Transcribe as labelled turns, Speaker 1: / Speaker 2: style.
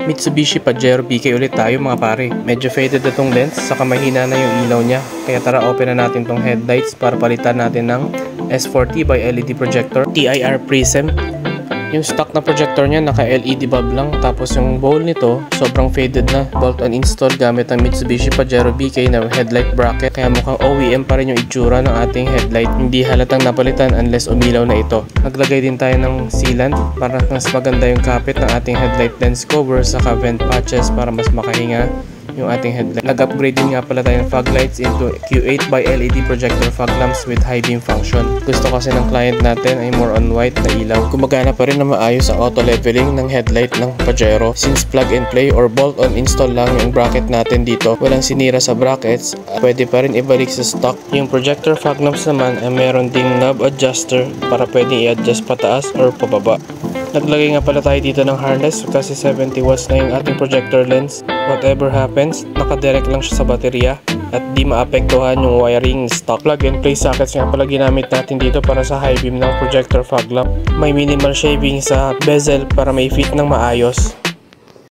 Speaker 1: Mitsubishi Pajero BK ulit tayo mga pare. Medyo faded na tong lens, saka mahina na yung ilaw niya. Kaya tara open na natin tong headlights para palitan natin ng S40 by LED projector TIR Prism. Yung stock na projector niya naka LED bulb lang, tapos yung bowl nito sobrang faded na. Bolt-on install gamit ang Mitsubishi Pajero BK na headlight bracket, kaya mukhang OEM pa rin yung itsura ng ating headlight. Hindi halatang napalitan unless umilaw na ito. Naglagay din tayo ng sealant para mas maganda yung kapit ng ating headlight lens cover, saka vent patches para mas makahinga yung ating headlight. Nag-upgrade din nga pala tayo ng fog lights into Q8 by LED projector fog lamps with high beam function. Gusto kasi ng client natin ay more on white na ilaw. Gumagana pa rin na maayos ang auto leveling ng headlight ng Pajero. Since plug and play or bolt on install lang yung bracket natin dito, walang sinira sa brackets, pwede pa rin ibalik sa stock. Yung projector fog lamps naman ay meron ding knob adjuster para pwedeng i-adjust pataas or pababa. Naglagay nga pala tayo dito ng harness kasi 70 watts na yung ating projector lens. Whatever happens, nakadirect lang siya sa baterya at di maapektuhan yung wiring stock. Plug and play sockets nga pala ginamit natin dito para sa high beam ng projector fog lamp. May minimal shaving sa bezel para may fit ng maayos.